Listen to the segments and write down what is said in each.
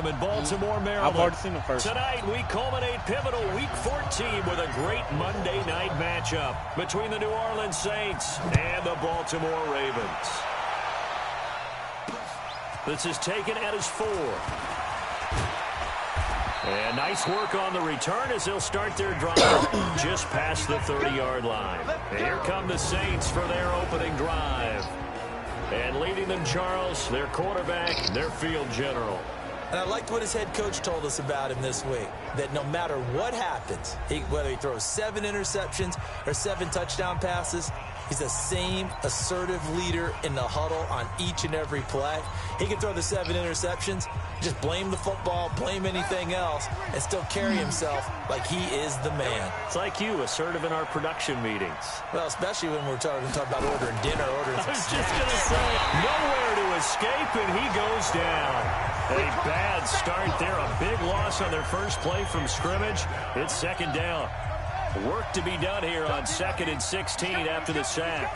Stadium in Baltimore, Maryland. I've already seen him first. Tonight, we culminate pivotal Week 14 with a great Monday night matchup between the New Orleans Saints and the Baltimore Ravens. This is taken at his 4. And nice work on the return as they'll start their drive just past the 30-yard line. And here come the Saints for their opening drive. And leading them, Charles, their quarterback, their field general. And I liked what his head coach told us about him this week, that no matter what happens, whether he throws 7 interceptions or 7 touchdown passes, he's the same assertive leader in the huddle on each and every play. He can throw the 7 interceptions, just blame the football, blame anything else, and still carry himself like he is the man. It's like you, assertive in our production meetings. Well, especially when we're talking about ordering dinner, ordering some I was just going to say, nowhere to escape, and he goes down. A bad start there, a big loss on their first play from scrimmage. It's second down. Work to be done here on 2nd and 16 after the sack.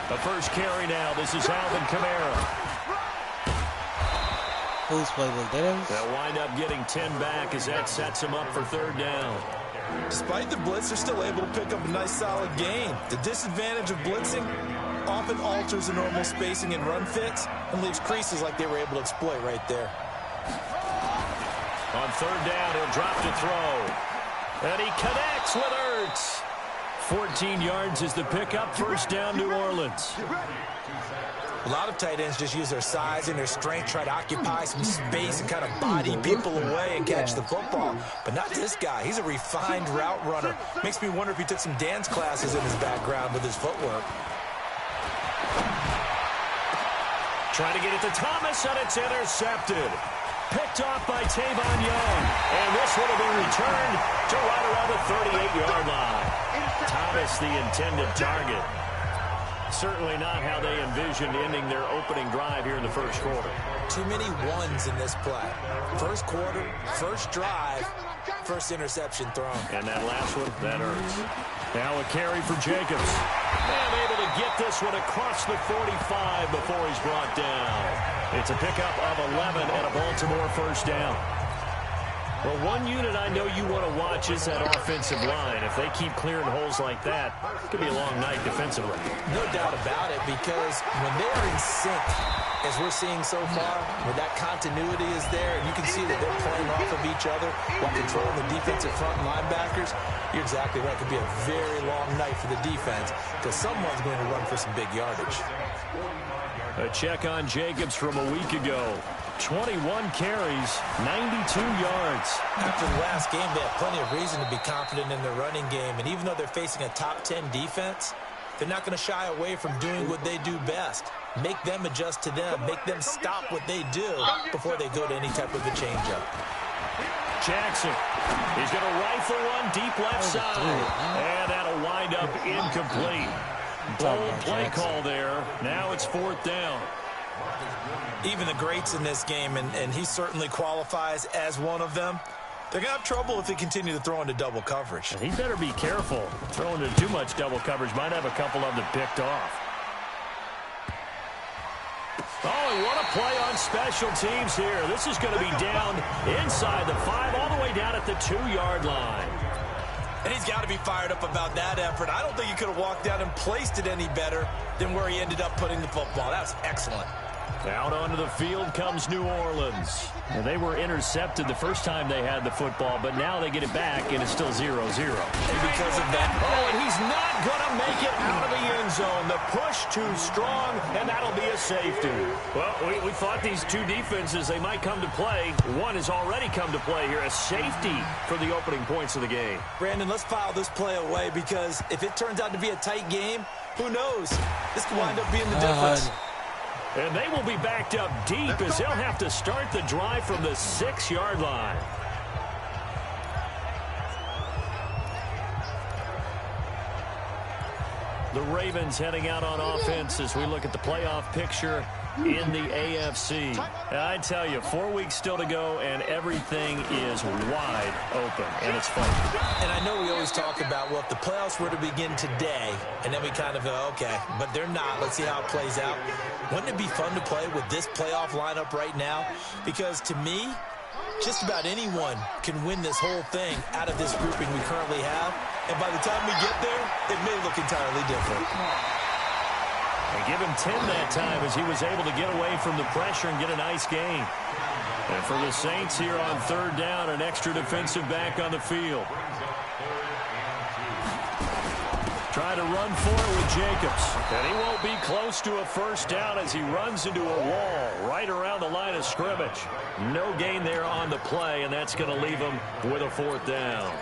The first carry now. This is Alvin Kamara. Who's playing with this? They'll wind up getting 10 back as that sets him up for 3rd down. Despite the blitz, they're still able to pick up a nice solid gain. The disadvantage of blitzing often alters the normal spacing and run fits and leaves creases like they were able to exploit right there. On 3rd down, he'll drop to throw. And he connects with Ertz. 14 yards is the pickup. 1st down, New Orleans. A lot of tight ends just use their size and their strength, try to occupy some space and kind of body people away and catch the football. But not this guy. He's a refined route runner. Makes me wonder if he took some dance classes in his background with his footwork. Trying to get it to Thomas, and it's intercepted. Picked off by Tavon Young. And this one will be returned to right around the 38-yard line. Thomas, the intended target. Certainly not how they envisioned ending their opening drive here in the first quarter. Too many ones in this play. First quarter, first drive, first interception thrown. And that last one, that hurts. Now a carry for Jacobs. And able to get this one across the 45 before he's brought down. It's a pickup of 11 and a Baltimore 1st down. Well, one unit I know you want to watch is that offensive line. If they keep clearing holes like that, it could be a long night defensively. No doubt about it, because when they are in sync, as we're seeing so far, where that continuity is there, and you can see that they're playing off of each other while controlling the defensive front linebackers, you're exactly right. It could be a very long night for the defense because someone's going to run for some big yardage. A check on Jacobs from a week ago. 21 carries, 92 yards. After the last game, they have plenty of reason to be confident in their running game. And even though they're facing a top 10 defense, they're not going to shy away from doing what they do best. Make them adjust to them. Make them stop what they do before they go to any type of a changeup. Jackson, he's going to rifle one deep left side. And that'll wind up incomplete. Bold play call there. Now it's 4th down. Even the greats in this game, and he certainly qualifies as one of them, they're going to have trouble if they continue to throw into double coverage. He better be careful. Throwing into too much double coverage might have a couple of them picked off. Oh, and what a play on special teams here. This is going to be down inside the 5, all the way down at the 2-yard line. And he's got to be fired up about that effort. I don't think he could have walked down and placed it any better than where he ended up putting the football. That's excellent. Out onto the field comes New Orleans. And they were intercepted the first time they had the football, but now they get it back, and it's still 0-0. And because of that, and he's not going to make it out of the end zone. The push too strong, and that'll be a safety. Well, we thought these two defenses, they might come to play. One has already come to play here, a safety for the opening points of the game. Brandon, let's file this play away, because if it turns out to be a tight game, who knows? This could wind up being the difference. And they will be backed up deep as they'll have to start the drive from the 6-yard line. The Ravens heading out on offense as we look at the playoff picture. in the AFC. I tell you, 4 weeks still to go, and everything is wide open, and it's fun. And I know we always talk about, well, if the playoffs were to begin today, and then we kind of go, okay, but they're not. Let's see how it plays out. Wouldn't it be fun to play with this playoff lineup right now? Because to me, just about anyone can win this whole thing out of this grouping we currently have. And by the time we get there, it may look entirely different. And give him 10 that time as he was able to get away from the pressure and get a nice gain. And for the Saints here on third down, an extra defensive back on the field. Try to run for it with Jacobs. And he won't be close to a first down as he runs into a wall right around the line of scrimmage. No gain there on the play, and that's going to leave him with a fourth down.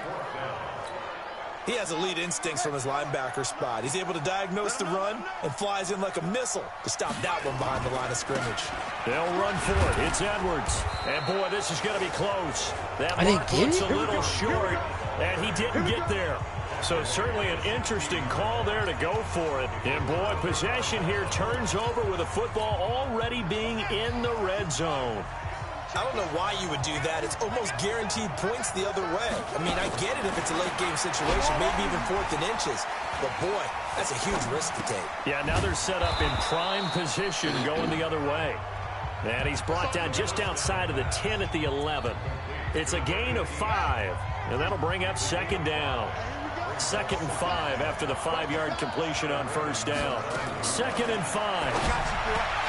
He has elite instincts from his linebacker spot. He's able to diagnose the run and flies in like a missile to stop that one behind the line of scrimmage. They'll run for it. It's Edwards. And, boy, this is going to be close. That mark looks a little short, and he didn't get there. So certainly an interesting call there to go for it. And, boy, possession here turns over with the football already being in the red zone. I don't know why you would do that. It's almost guaranteed points the other way. I mean, I get it if it's a late-game situation, maybe even 4th and inches. But, boy, that's a huge risk to take. Yeah, now they're set up in prime position going the other way. And he's brought down just outside of the 10 at the 11. It's a gain of 5, and that'll bring up second down. 2nd and 5 after the 5-yard completion on first down. 2nd and 5.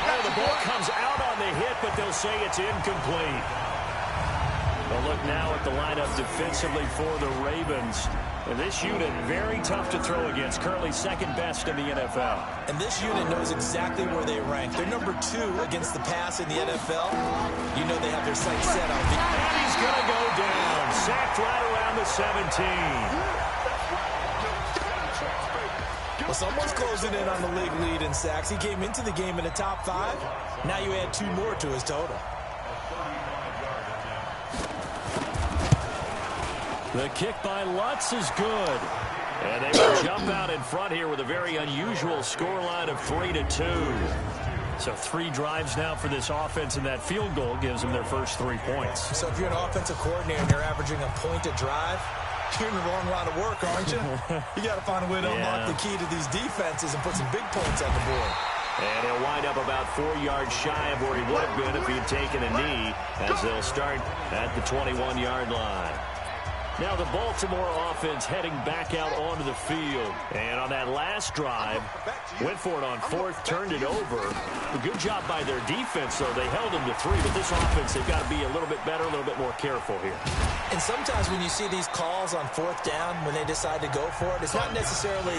Oh, the ball comes out on the hit, but they'll say it's incomplete. They'll look now at the lineup defensively for the Ravens. And this unit, very tough to throw against, currently second best in the NFL. And this unit knows exactly where they rank. They're number 2 against the pass in the NFL. You know they have their sights set on the... And he's going to go down. Sacked right around the 17. Well, someone's closing in on the league lead in sacks. He came into the game in the top 5. Now you add 2 more to his total. The kick by Lutz is good. And they will jump out in front here with a very unusual scoreline of 3-2. So 3 drives now for this offense, and that field goal gives them their first 3 points. So if you're an offensive coordinator and you're averaging a point a drive, you're in the wrong line of work, aren't you? You got to find a way to unlock the key to these defenses and put some big points on the board. And he'll wind up about 4 yards shy of where he would have been if he'd taken a knee, as they'll start at the 21-yard line. Now the Baltimore offense heading back out onto the field. And on that last drive, went for it on 4th, turned it over. A good job by their defense, though. They held them to 3, but this offense, they've got to be a little bit better, a little bit more careful here. And sometimes when you see these calls on 4th down, when they decide to go for it, it's not necessarily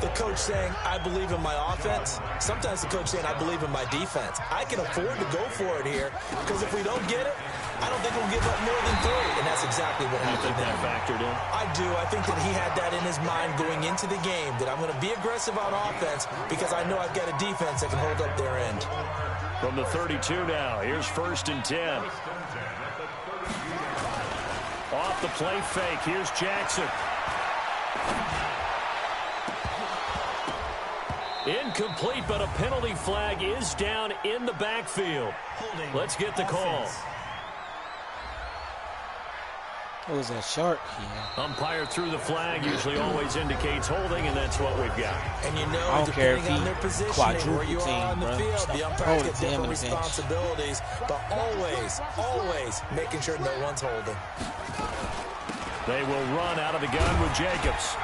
the coach saying, I believe in my offense. Sometimes the coach saying, I believe in my defense. I can afford to go for it here, because if we don't get it, I don't think we'll give up more than 3, and that's exactly what happened. You think that factored in? I do. I think that he had that in his mind going into the game, that I'm going to be aggressive on offense because I know I've got a defense that can hold up their end. From the 32 now, here's 1st and 10. Off the play fake, here's Jackson. Incomplete, but a penalty flag is down in the backfield. Let's get the call. It was a shark here. Umpire threw the flag, usually always indicates holding, and that's what we've got. And you know, I don't care if depending on he their positioning, where you are on the bro. field, the umpires get different Bench. responsibilities, but always making sure no one's holding. They will run out of the gun with Jacobs.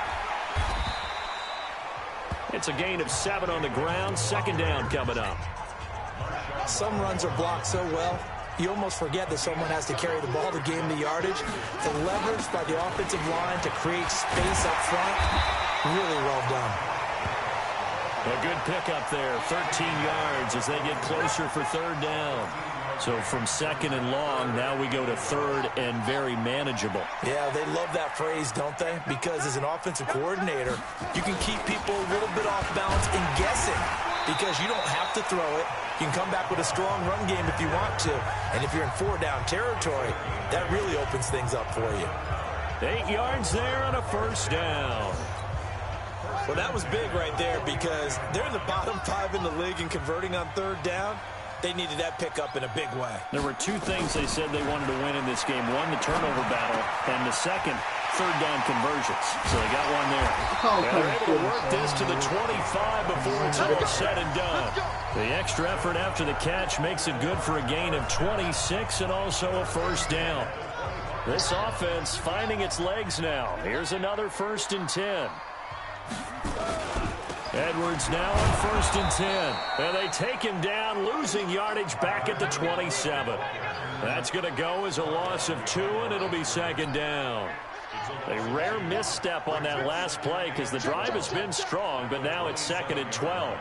It's a gain of 7 on the ground. 2nd down coming up. Some runs are blocked so well, you almost forget that someone has to carry the ball to gain the yardage. The leverage by the offensive line to create space up front, really well done. A good pickup there, 13 yards as they get closer for 3rd down. So from 2nd and long, now we go to 3rd and very manageable. Yeah, they love that phrase, don't they? Because as an offensive coordinator, you can keep people a little bit off balance and guessing because you don't have to throw it. You can come back with a strong run game if you want to. And if you're in 4-down territory, that really opens things up for you. 8 yards there on a 1st down. Well, that was big right there because they're in the bottom 5 in the league in converting on third down. They needed that pickup in a big way. There were two things they said they wanted to win in this game. One, the turnover battle, and the second, third down conversions. So they got one there. And they're able to work this to the 25 before it's all said and done. The extra effort after the catch makes it good for a gain of 26 and also a first down. This offense finding its legs now. Here's another 1st and 10. Edwards now on 1st and 10. And they take him down, losing yardage back at the 27. That's going to go as a loss of 2, and it'll be 2nd down. A rare misstep on that last play because the drive has been strong, but now it's 2nd and 12.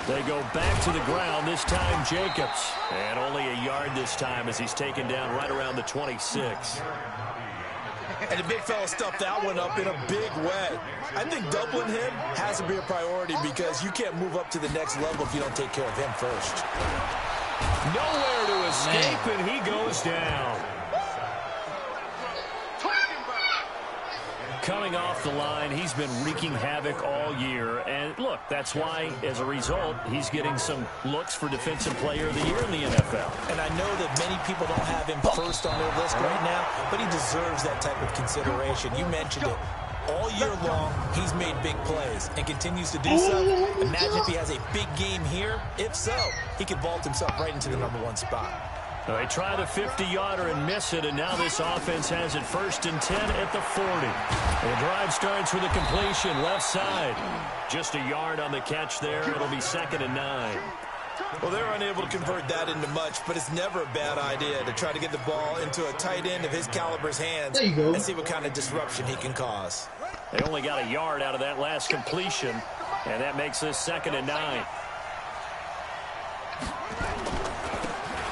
They go back to the ground, this time Jacobs. And only a yard this time as he's taken down right around the 26. And the big fella stuffed that one up in a big way. I think doubling him has to be a priority because you can't move up to the next level if you don't take care of him first. Nowhere to escape, and he goes down. Coming off the line, he's been wreaking havoc all year. And look, that's why, as a result, he's getting some looks for Defensive Player of the Year in the NFL. And I know that many people don't have him first on their list right now, but he deserves that type of consideration. You mentioned it. All year long, he's made big plays and continues to do so. Imagine if he has a big game here. If so, he could vault himself right into the #1 spot. They try the 50-yarder and miss it, and now this offense has it 1st and 10 at the 40. The drive starts with a completion, left side. Just a yard on the catch there. It'll be 2nd and 9. Well, they're unable to convert that into much, but it's never a bad idea to try to get the ball into a tight end of his caliber's hands and see what kind of disruption he can cause. They only got a yard out of that last completion, and that makes this 2nd and 9.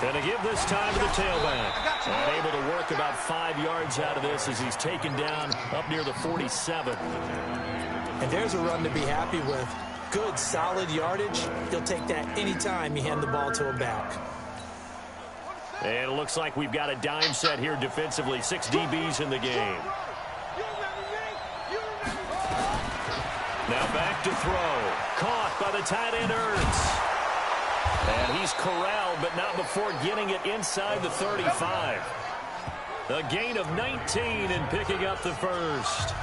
Going to give this time to the tailback. And able to work about 5 yards out of this as he's taken down up near the 47. And there's a run to be happy with. Good, solid yardage. He'll take that anytime you hand the ball to a back. And it looks like we've got a dime set here defensively. 6 DBs in the game. Now back to throw. Caught by the tight end, Ertz. And he's corralled, but not before getting it inside the 35. A gain of 19 and picking up the first.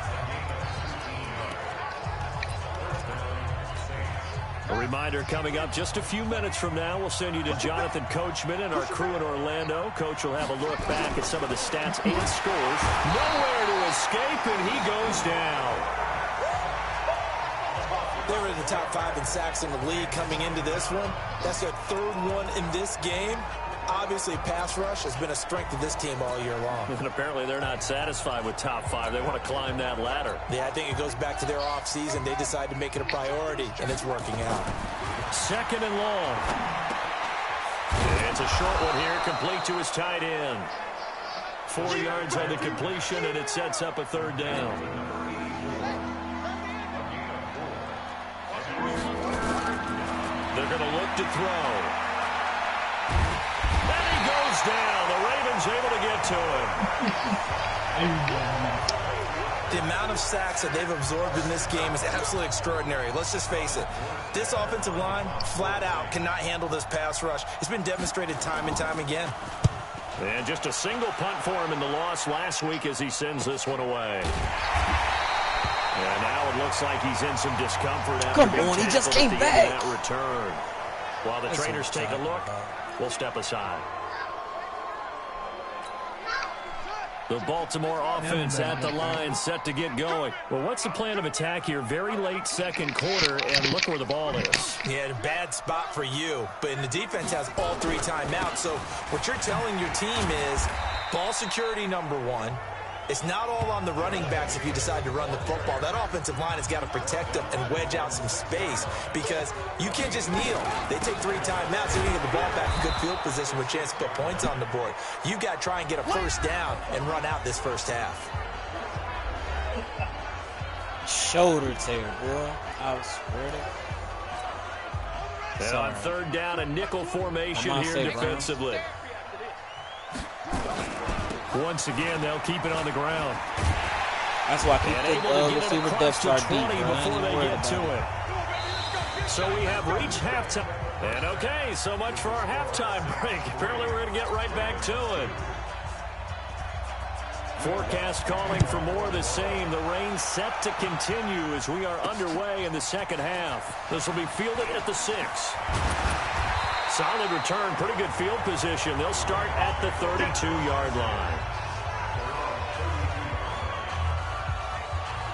A reminder coming up just a few minutes from now, we'll send you to Jonathan Coachman and our crew in Orlando. Coach will have a look back at some of the stats and scores. Nowhere to escape, and he goes down. They were in the top 5 in sacks in the league coming into this one. That's their 3rd one in this game. Obviously, pass rush has been a strength of this team all year long. And apparently they're not satisfied with top 5. They want to climb that ladder. Yeah, I think it goes back to their offseason. They decided to make it a priority, and it's working out. 2nd and long. It's a short one here, complete to his tight end. 4 yards on the completion, and it sets up a 3rd down. They're going to look to throw. And he goes down. The Ravens able to get to him. The amount of sacks that they've absorbed in this game is absolutely extraordinary. Let's just face it. This offensive line, flat out, cannot handle this pass rush. It's been demonstrated time and time again. And just a single punt for him in the loss last week as he sends this one away. And now it looks like he's in some discomfort after being he just tackled came at the back. end of that return. While the trainers take a look, we'll step aside. The Baltimore offense at the line, set to get going. Well, what's the plan of attack here? Very late 2nd quarter, and look where the ball is. Yeah, a bad spot for you. But the defense has all 3 timeouts. So what you're telling your team is ball security #1. It's not all on the running backs if you decide to run the football. That offensive line has got to protect them and wedge out some space because you can't just kneel. They take 3 timeouts, so you can get the ball back in good field position with a chance to put points on the board. You've got to try and get a first down and run out this first half. Shoulder tear, boy. I swear to. And on 3rd down, a nickel formation here defensively. Once again, they'll keep it on the ground. That's why I keep the receiver depth chart deep, before they get to it. So we have reached halftime. And okay, so much for our halftime break. Apparently we're going to get right back to it. Forecast calling for more of the same. The rain set to continue as we are underway in the second half. This will be fielded at the 6. Solid return, pretty good field position. They'll start at the 32-yard line.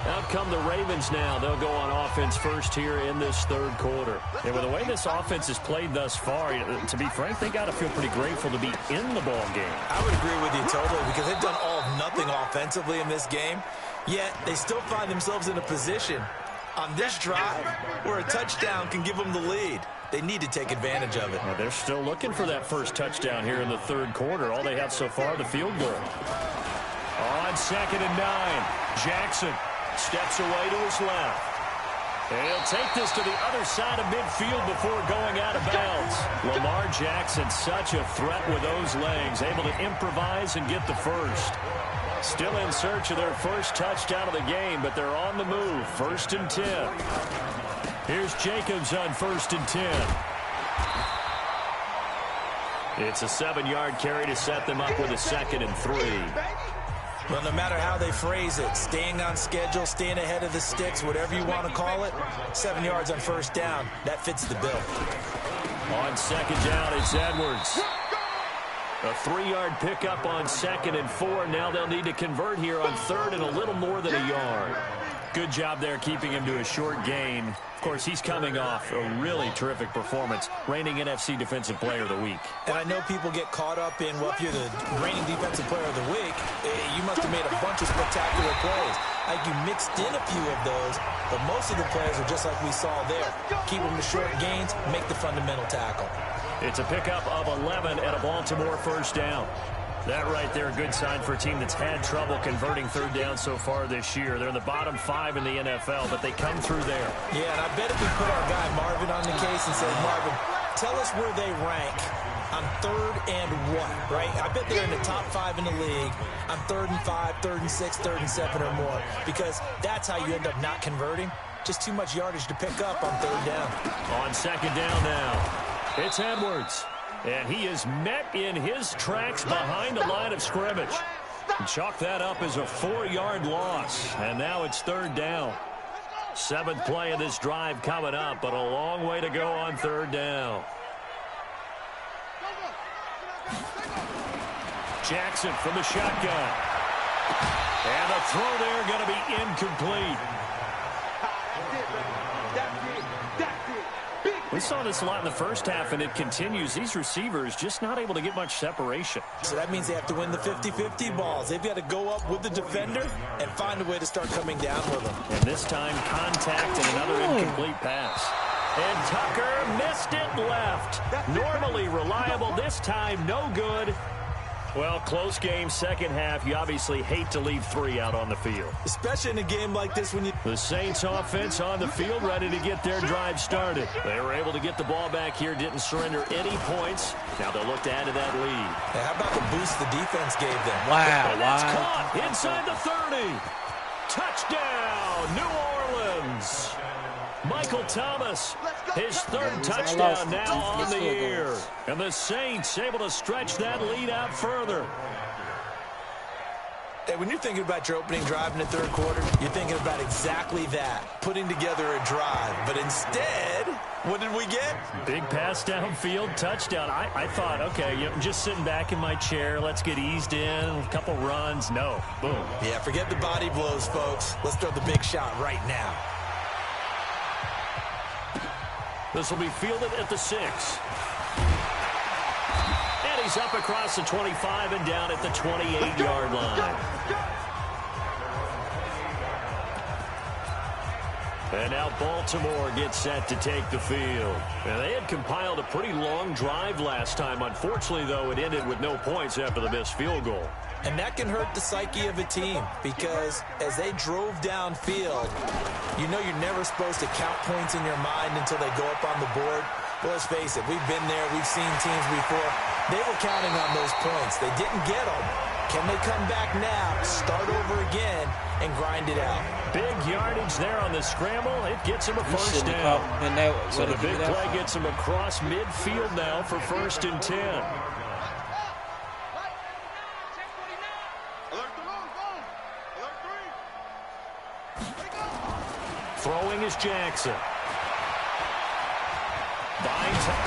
Out come the Ravens now. They'll go on offense first here in this third quarter. And with the way this offense has played thus far, to be frank, they got to feel pretty grateful to be in the ball game. I would agree with you totally because they've done all of nothing offensively in this game, yet they still find themselves in a position on this drive where a touchdown can give them the lead. They need to take advantage of it. Well, they're still looking for that first touchdown here in the third quarter. All they have so far, the field goal. On 2nd and 9, Jackson steps away to his left. And he'll take this to the other side of midfield before going out of bounds. Lamar Jackson, such a threat with those legs, able to improvise and get the first. Still in search of their first touchdown of the game, but they're on the move. 1st and 10. Here's Jacobs on 1st and 10. It's a 7-yard carry to set them up with a 2nd and 3. Well, no matter how they phrase it, staying on schedule, staying ahead of the sticks, whatever you want to call it, 7 yards on 1st down, that fits the bill. On 2nd down, it's Edwards. A 3-yard pickup on 2nd and 4. Now they'll need to convert here on 3rd and a little more than a yard. Good job there keeping him to a short gain. Of course, he's coming off a really terrific performance, reigning NFC Defensive Player of the Week. And I know people get caught up in, well, if you're the reigning Defensive Player of the Week, you must have made a bunch of spectacular plays. Like you mixed in a few of those, but most of the plays are just like we saw there. Keep them to short gains, make the fundamental tackle. It's a pickup of 11 and a Baltimore 1st down. That right there, a good sign for a team that's had trouble converting 3rd down so far this year. They're in the bottom 5 in the NFL, but they come through there. Yeah, and I bet if we put our guy Marvin on the case and said, Marvin, tell us where they rank on 3rd and 1, right? I bet they're in the top 5 in the league on 3rd and 5, 3rd and 6, 3rd and 7 or more, because that's how you end up not converting. Just too much yardage to pick up on 3rd down. On 2nd down now, it's Edwards. And he is met in his tracks behind the line of scrimmage. And chalk that up as a 4-yard loss. And now it's 3rd down. 7th play of this drive coming up, but a long way to go on 3rd down. Jackson from the shotgun. And the throw there going to be incomplete. We saw this a lot in the first half, and it continues. These receivers just not able to get much separation. So that means they have to win the 50-50 balls. They've got to go up with the defender and find a way to start coming down with them. And this time, contact and another incomplete pass. And Tucker missed it left. Normally reliable, this time no good. Well, close game, second half. You obviously hate to leave 3 out on the field. Especially in a game like this when you... The Saints offense on the field, ready to get their drive started. They were able to get the ball back here, didn't surrender any points. Now they'll look to add to that lead. Hey, how about the boost the defense gave them? Wow, and that's caught inside the 30. Touchdown, New Orleans. Michael Thomas, his 3rd touchdown now on the year. And the Saints able to stretch that lead out further. Hey, when you're thinking about your opening drive in the 3rd quarter, you're thinking about exactly that, putting together a drive. But instead, what did we get? Big pass downfield, touchdown. I thought, okay, I'm just sitting back in my chair. Let's get eased in, a couple runs. No, boom. Yeah, forget the body blows, folks. Let's throw the big shot right now. This will be fielded at the 6. And he's up across the 25 and down at the 28-yard line. And now Baltimore gets set to take the field. And they had compiled a pretty long drive last time. Unfortunately, though, it ended with no points after the missed field goal. And that can hurt the psyche of a team because as they drove downfield, you know you're never supposed to count points in your mind until they go up on the board. Well, let's face it, we've been there, we've seen teams before. They were counting on those points. They didn't get them. Can they come back now, start over again, and grind it out? Big yardage there on the scramble. It gets him a first down. So the big play gets him across midfield now for 1st and 10. Throwing is Jackson.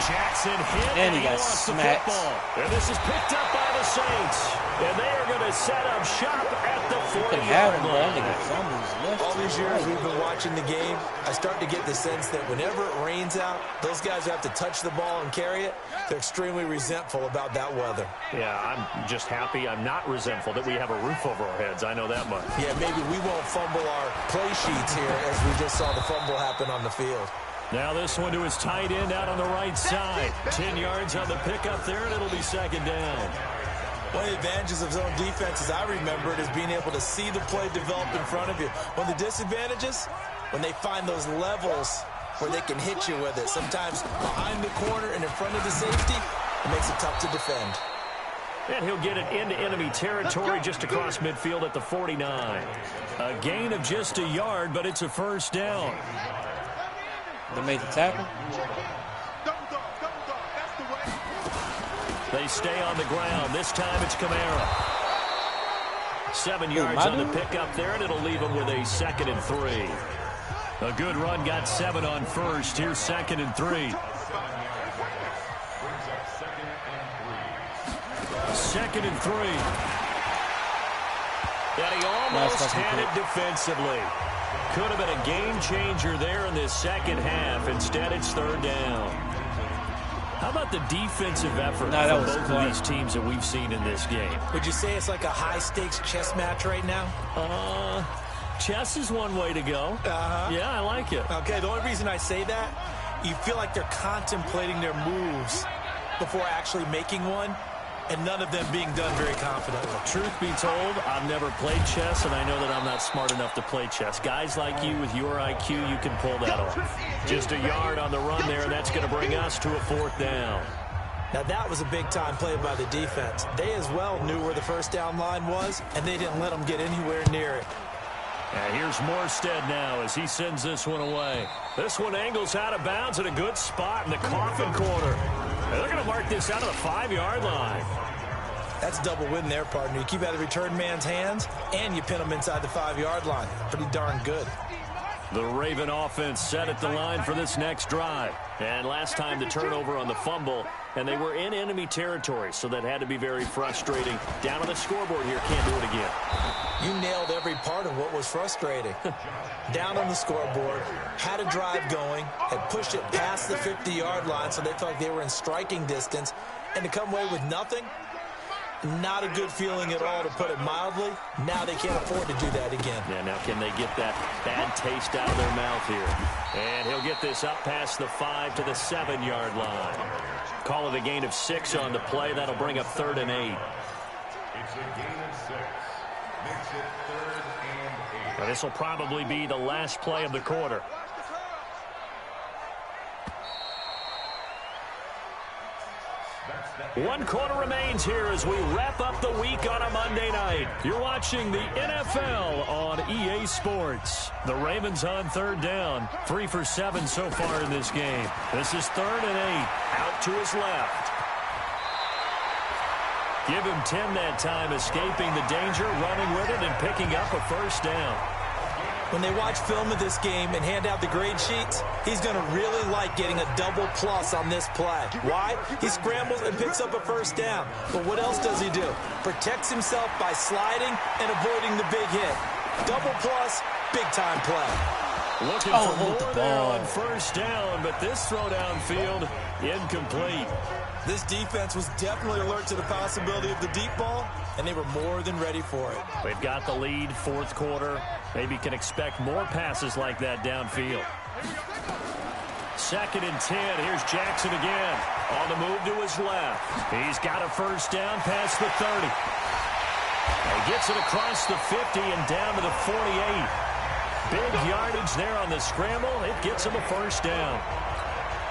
Jackson hit and he got lost smacked. the football. And this is picked up by the Saints. And they are going to set up shop at the 40-yard line. All these years we've been watching the game, I start to get the sense that whenever it rains out, those guys who have to touch the ball and carry it, they're extremely resentful about that weather. Yeah, I'm just happy I'm not resentful that we have a roof over our heads. I know that much. Yeah, maybe we won't fumble our play sheets here as we just saw the fumble happen on the field. Now this one to his tight end out on the right side. 10 yards on the pickup there, and it'll be 2nd down. One of the advantages of zone defense, as I remember it, is being able to see the play develop in front of you. One of the disadvantages, when they find those levels where they can hit you with it. Sometimes behind the corner and in front of the safety, it makes it tough to defend. And he'll get it into enemy territory just across midfield at the 49. A gain of just a yard, but it's a 1st down. They made the tackle. They stay on the ground. This time it's Kamara. 7 yards on the pickup there, and it'll leave him with a 2nd and 3. A good run got 7 on 1st. Here's 2nd and 3. 2nd and 3. And he almost had it defensively. Could have been a game changer there in this second half. Instead, it's 3rd down. How about the defensive effort from both of these teams that we've seen in this game? Would you say it's like a high-stakes chess match right now? Chess is one way to go. Yeah, I like it. Okay, the only reason I say that, you feel like they're contemplating their moves before actually making one, and none of them being done very confidently. Truth be told, I've never played chess, and I know that I'm not smart enough to play chess. Guys like you with your IQ, you can pull that off. Just a yard on the run there, and that's going to bring us to a 4th down. Now, that was a big-time play by the defense. They as well knew where the 1st down line was, and they didn't let them get anywhere near it. And here's Morstead now as he sends this one away. This one angles out of bounds at a good spot in the coffin corner. And they're going to mark this out of the 5-yard line. That's a double win there, partner. You keep out of the return man's hands, and you pin him inside the 5-yard line. Pretty darn good. The Raven offense set at the line for this next drive. And last time the turnover on the fumble, and they were in enemy territory, so that had to be very frustrating. Down on the scoreboard here, can't do it again. You nailed every part of what was frustrating. Down on the scoreboard, had a drive going, had pushed it past the 50-yard line, so they thought they were in striking distance, and to come away with nothing, not a good feeling at all, to put it mildly. Now they can't afford to do that again. Yeah, now can they get that bad taste out of their mouth here? And he'll get this up past the 5 to the 7-yard line. Call it a gain of 6 on the play. That'll bring up 3rd and 8. It's a gain of 6. Makes it 3rd and 8. Now, this will probably be the last play of the quarter. One quarter remains here as we wrap up the week on a Monday night. You're watching the NFL on EA Sports. The Ravens on 3rd down. 3 for 7 so far in this game. This is 3rd and 8. Out to his left. Give him 10 that time, escaping the danger, running with it, and picking up a 1st down. When they watch film of this game and hand out the grade sheets, he's going to really like getting a double plus on this play. Why? He scrambles and picks up a 1st down. But what else does he do? Protects himself by sliding and avoiding the big hit. Double plus, big-time play. Looking for more there on 1st down, but this throw downfield incomplete. This defense was definitely alert to the possibility of the deep ball, and they were more than ready for it. They've got the lead, 4th quarter. Maybe can expect more passes like that downfield. 2nd and 10. Here's Jackson again. On the move to his left. He's got a 1st down past the 30. He gets it across the 50 and down to the 48. Big yardage there on the scramble. It gets him a 1st down.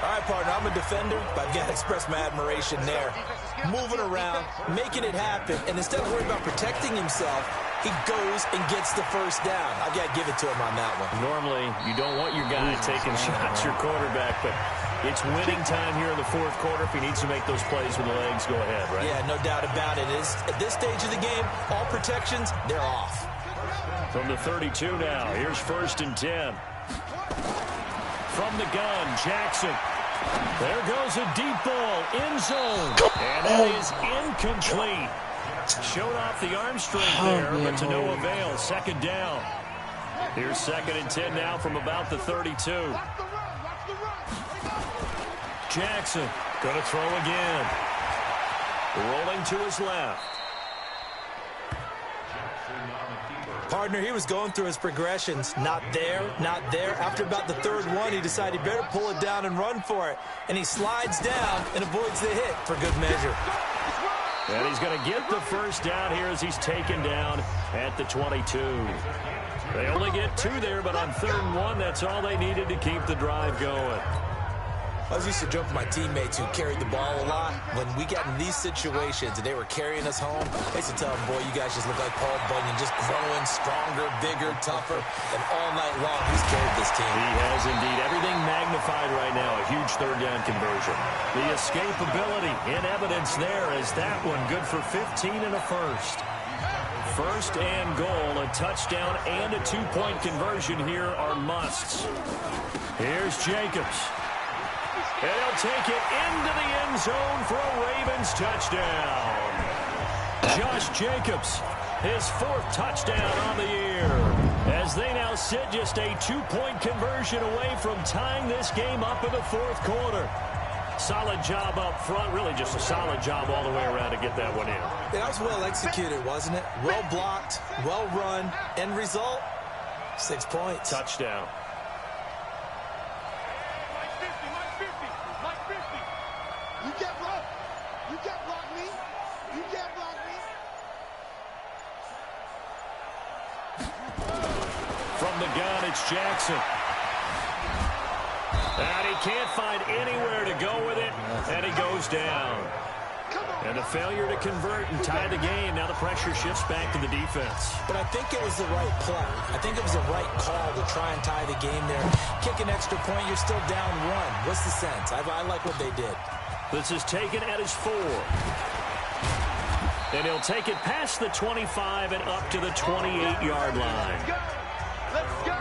All right, partner, I'm a defender, but I've got to express my admiration there. Moving around, making it happen, and instead of worrying about protecting himself, he goes and gets the first down. I've got to give it to him on that one. Normally, you don't want your guy taking shots, your quarterback, but it's winning time here in the fourth quarter. If he needs to make those plays with the legs, go ahead, right? Yeah, no doubt about it. At this stage of the game, all protections, they're off. From the 32 now, here's 1st and 10. From the gun, Jackson. There goes a deep ball, end zone. And that is incomplete. Showed off the arm strength there, but to no avail. 2nd down. Here's 2nd and 10 now from about the 32. Jackson going to throw again. Rolling to his left. Partner, he was going through his progressions. Not there, not there. After about the 3rd one, he decided he better pull it down and run for it. And he slides down and avoids the hit for good measure. And he's going to get the first down here as he's taken down at the 22. They only get 2 there, but on 3rd and 1, that's all they needed to keep the drive going. I was used to joke with my teammates who carried the ball a lot. When we got in these situations and they were carrying us home, I used to tell them, boy, you guys just look like Paul Bunyan, just growing stronger, bigger, tougher, and all night long he's carried this team. He has indeed. Everything magnified right now. A huge 3rd down conversion. The escapability in evidence there as that one good for 15 and a first. 1st and goal, a touchdown and a 2-point conversion here are musts. Here's Jacobs. And he'll take it into the end zone for a Ravens touchdown. Josh Jacobs, his 4th touchdown on the year, as they now sit just a 2-point conversion away from tying this game up in the 4th quarter. Solid job up front, really just a solid job all the way around to get that one in. That was well executed, wasn't it? Well blocked, well run, end result, 6 points. Touchdown. You can't block. You can't block me. You can't block me. From the gun, it's Jackson. And he can't find anywhere to go with it, and he goes down. And a failure to convert and tie the game. Now the pressure shifts back to the defense. But I think it was the right play. I think it was the right call to try and tie the game there. Kick an extra point, you're still down 1. What's the sense? I like what they did. This is taken at his 4. And he'll take it past the 25 and up to the 28-yard line. Let's go.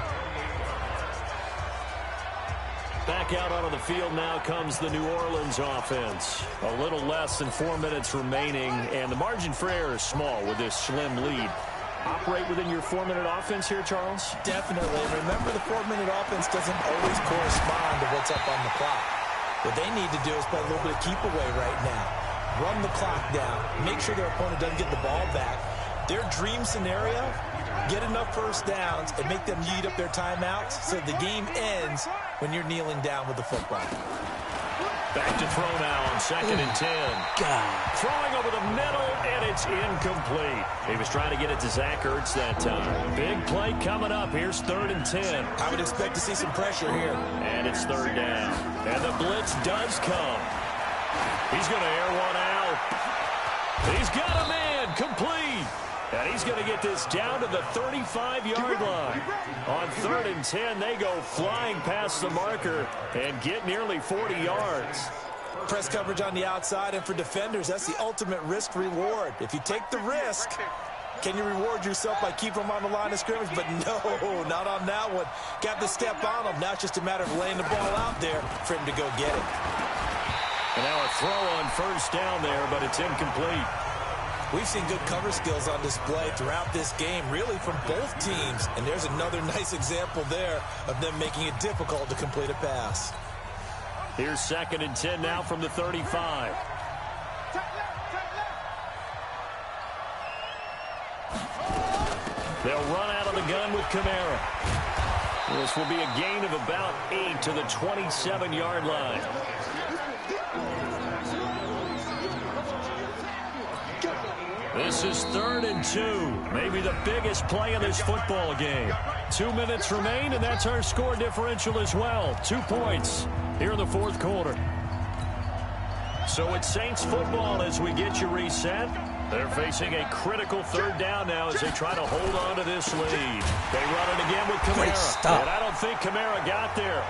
Back out onto the field now comes the New Orleans offense. A little less than 4 minutes remaining, and the margin for error is small with this slim lead. Operate within your 4-minute offense here, Charles? Definitely. Remember, the 4-minute offense doesn't always correspond to what's up on the clock. What they need to do is play a little bit of keep away right now. Run the clock down. Make sure their opponent doesn't get the ball back. Their dream scenario, get enough first downs and make them eat up their timeouts so the game ends when you're kneeling down with the football. Back to throw now on 2nd and 10. God. Throwing over the middle, and it's incomplete. He was trying to get it to Zach Ertz that time. Big play coming up. Here's 3rd and 10. I would expect to see some pressure here. And it's 3rd down. And the blitz does come. He's going to air one out. He's got a man complete. And he's going to get this down to the 35-yard line. On 3rd and 10, they go flying past the marker and get nearly 40 yards. Press coverage on the outside, and for defenders, that's the ultimate risk-reward. If you take the risk, can you reward yourself by keeping them on the line of scrimmage? But no, not on that one. Got to step on them. Now it's just a matter of laying the ball out there for him to go get it. And now a throw on 1st down there, but it's incomplete. We've seen good cover skills on display throughout this game, really from both teams. And there's another nice example there of them making it difficult to complete a pass. Here's 2nd and 10 now from the 35. They'll run out of the gun with Kamara. This will be a gain of about 8 to the 27-yard line. This is 3rd and 2. Maybe the biggest play of this football game. 2 minutes remain, and that's our score differential as well. 2 points. here in the fourth quarter. So it's Saints football as we get you reset. They're facing a critical third down now as they try to hold on to this lead. They run it again with Kamara. And I don't think Kamara got there.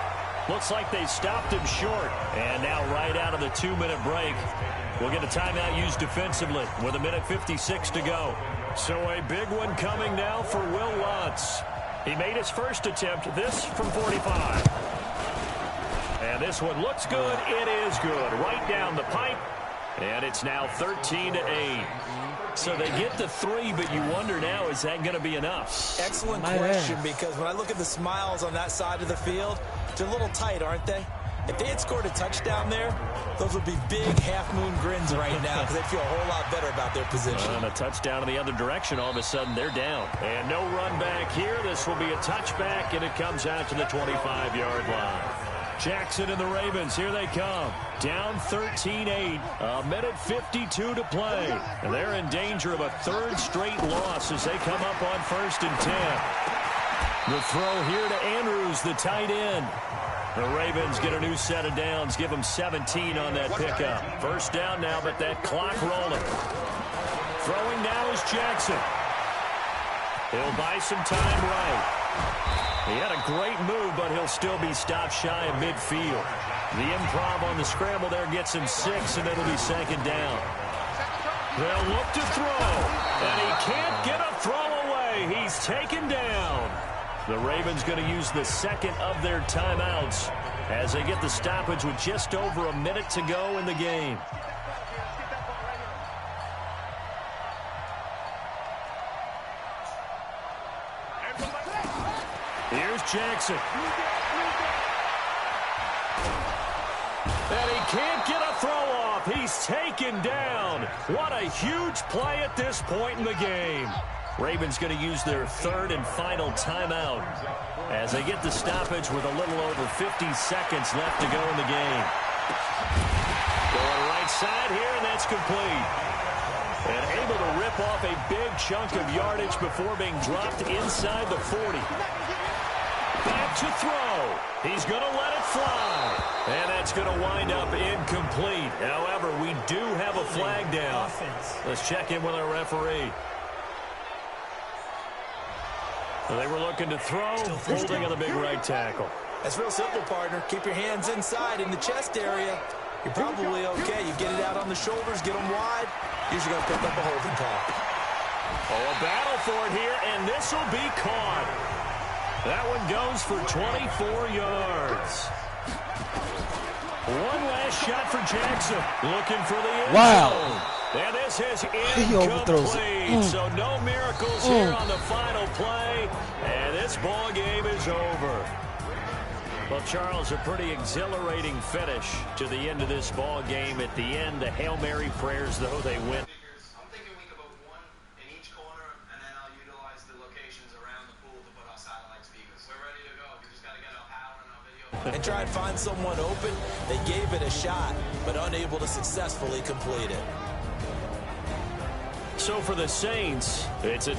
Looks like they stopped him short. And now right out of the 2-minute break, we'll get a timeout used defensively with 1:56 to go. So a big one coming now for Will Lutz. He made his first attempt, this from 45. And this one looks good. It is good. Right down the pipe. And it's now 13-8. So they get the 3, but you wonder now, is that going to be enough? Excellent question, because when I look at the smiles on that side of the field, they're a little tight, aren't they? If they had scored a touchdown there, those would be big half-moon grins right now because they feel a whole lot better about their position. And a touchdown in the other direction, all of a sudden they're down. And no run back here. This will be a touchback, and it comes out to the 25-yard line. Jackson and the Ravens, here they come. Down 13-8, 1:52 to play. And they're in danger of a third straight loss as they come up on 1st and 10. The throw here to Andrews, the tight end. The Ravens get a new set of downs, give them 17 on that pickup. First down now, but that clock rolling. Throwing now is Jackson. He'll buy some time right. He had a great move, but he'll still be stopped shy of midfield. The improv on the scramble there gets him 6, and it'll be 2nd down. They'll look to throw, and he can't get a throw away. He's taken down. The Ravens going to use the second of their timeouts as they get the stoppage with just over a minute to go in the game. Here's Jackson. And he can't get a throw off. He's taken down. What a huge play at this point in the game. Ravens going to use their third and final timeout as they get the stoppage with a little over 50 seconds left to go in the game. Going right side here, and that's complete. And able to rip off a big chunk of yardage before being dropped inside the 40. Back to throw. He's going to let it fly. And that's going to wind up incomplete. However, we do have a flag down. Let's check in with our referee. They were looking to throw, holding on the big right tackle. That's real simple, partner. Keep your hands inside in the chest area. You're probably okay. You get it out on the shoulders, get them wide. Usually going to pick up a holding call. Oh, a battle for it here, and this will be caught. That one goes for 24 yards. One last shot for Jackson. Looking for the end zone. And this is incomplete. So no miracles here on the final play. And this ball game is over. Well, Charles, a pretty exhilarating finish to the end of this ball game. At the end, the Hail Mary prayers, though, they win. I'm thinking we could put one in each corner, and then I'll utilize the locations around the pool to put our satellite speakers. We're ready to go. We just got to get our power and our video. And try and find someone open. They gave it a shot, but unable to successfully complete it. So for the Saints, it's a